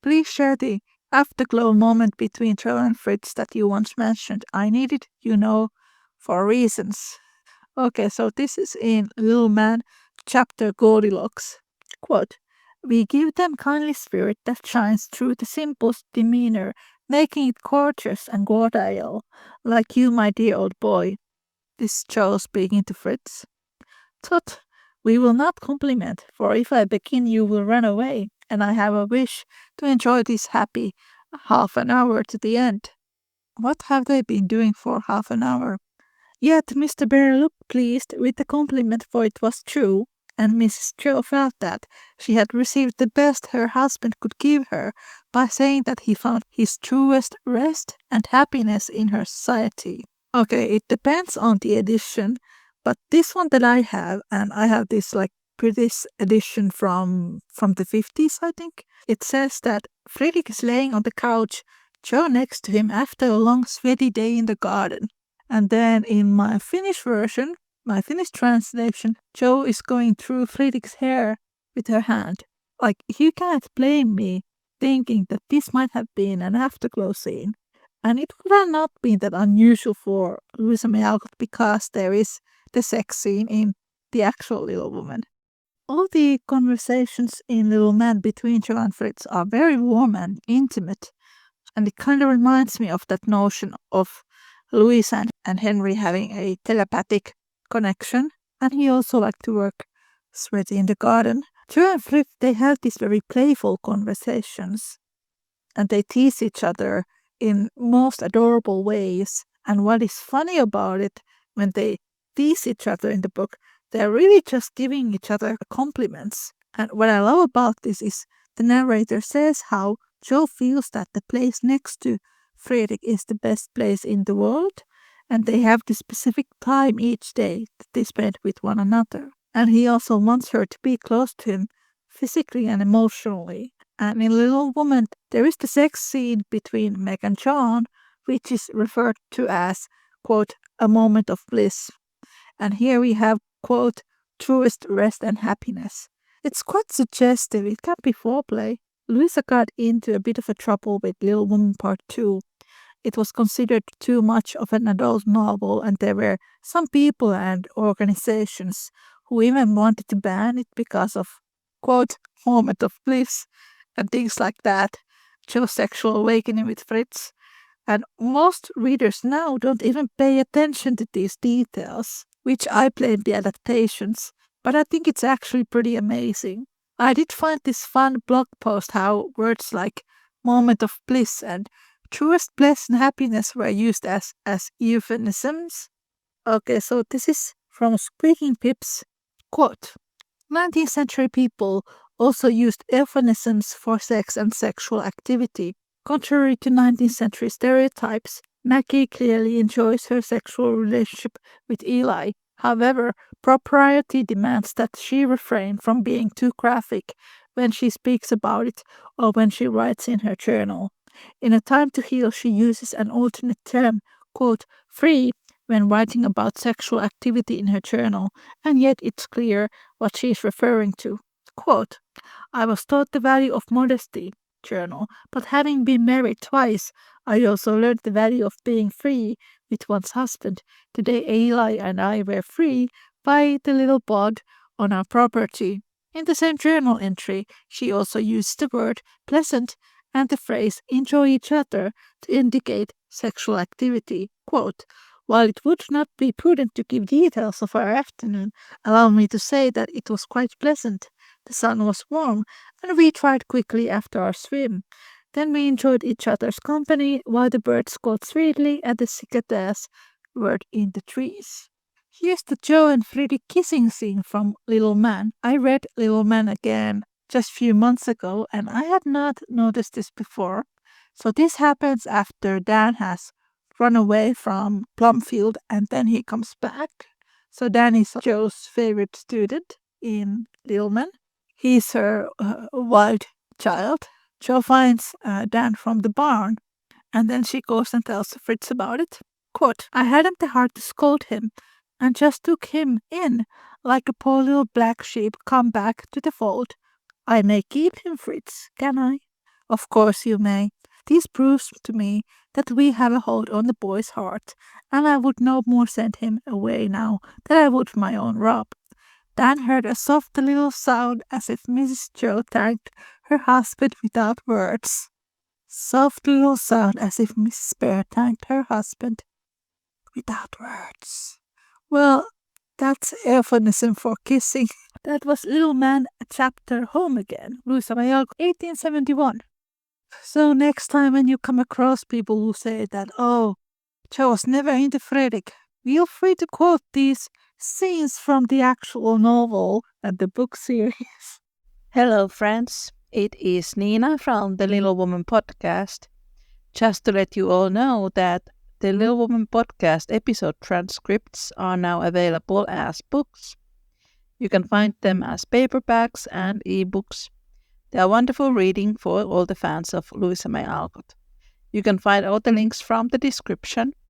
please share the afterglow moment between Joe and Fritz that you once mentioned. I need it, for reasons. Okay, so this is in Little Man, chapter Goldilocks. Quote, we give them kindly spirit that shines through the simplest demeanor, making it courteous and cordial, like you, my dear old boy. This is Joe speaking to Fritz. Tut, we will not compliment, for if I begin you will run away, and I have a wish to enjoy this happy half an hour to the end. What have they been doing for half an hour? Yet Mr. Bear looked pleased with the compliment, for it was true, and Mrs. Joe felt that she had received the best her husband could give her by saying that he found his truest rest and happiness in her society. Okay, it depends on the edition, but this one that I have, and I have this British edition from the 50s, I think. It says that Friedrich is laying on the couch, Joe next to him after a long sweaty day in the garden. And then in my Finnish version, my Finnish translation, Joe is going through Friedrich's hair with her hand. Like, you can't blame me thinking that this might have been an afterglow scene. And it would have not been that unusual for Louisa May Alcott because there is the sex scene in the actual Little Woman. All the conversations in Little Man between Joe and Fritz are very warm and intimate, and it kind of reminds me of that notion of Louisa and Henry having a telepathic connection, and he also liked to work sweaty in the garden. Joe and Fritz, they have these very playful conversations, and they tease each other in most adorable ways. And what is funny about it, when they tease each other in the book, they're really just giving each other compliments. And what I love about this is the narrator says how Joe feels that the place next to Friedrich is the best place in the world, and they have the specific time each day that they spend with one another. And he also wants her to be close to him physically and emotionally. And in Little Woman, there is the sex scene between Meg and John, which is referred to as, quote, a moment of bliss. And here we have, quote, truest rest and happiness. It's quite suggestive. It can be foreplay. Louisa got into a bit of a trouble with Little Woman Part 2. It was considered too much of an adult novel, and there were some people and organizations who even wanted to ban it because of, quote, moment of bliss and things like that. Joe's sexual awakening with Fritz. And most readers now don't even pay attention to these details, which I blame the adaptations, but I think it's actually pretty amazing. I did find this fun blog post how words like moment of bliss and truest bliss and happiness were used as euphemisms. Okay, so this is from Squeaking Pips. Quote, 19th century people also used euphemisms for sex and sexual activity. Contrary to 19th century stereotypes, Maggie clearly enjoys her sexual relationship with Eli. However, propriety demands that she refrain from being too graphic when she speaks about it or when she writes in her journal. In A Time to Heal, she uses an alternate term, quote, free, when writing about sexual activity in her journal, and yet it's clear what she is referring to. Quote, I was taught the value of modesty, journal, but having been married twice, I also learned the value of being free with one's husband. Today Eli and I were free by the little bod on our property. In the same journal entry, she also used the word pleasant and the phrase enjoy each other to indicate sexual activity. Quote, while it would not be prudent to give details of our afternoon, allow me to say that it was quite pleasant. The sun was warm, and we tried quickly after our swim. Then we enjoyed each other's company while the birds called sweetly and the cicadas were in the trees. Here's the Joe and Friedrich kissing scene from Little Man. I read Little Man again just a few months ago, and I had not noticed this before. So this happens after Dan has run away from Plumfield, and then he comes back. So Dan is Joe's favorite student in Little Man. He's her wild child. Joe finds Dan from the barn, and then she goes and tells Fritz about it. Quote, I hadn't the heart to scold him, and just took him in like a poor little black sheep come back to the fold. I may keep him, Fritz, can I? Of course you may. This proves to me that we have a hold on the boy's heart, and I would no more send him away now than I would my own Rob. Dan heard a soft little sound as if Mrs. Joe thanked her husband without words. Soft little sound as if Mrs. Bear thanked her husband without words. Well, that's euphemism for kissing. That was Little Man, chapter Home Again, Louisa May Alcott, 1871. So next time when you come across people who say that, oh, Joe was never into Frederick, feel free to quote these scenes from the actual novel and the book series. Hello, friends. It is Niina from the Little Woman podcast. Just to let you all know that the Little Woman podcast episode transcripts are now available as books. You can find them as paperbacks and ebooks. They are wonderful reading for all the fans of Louisa May Alcott. You can find all the links from the description.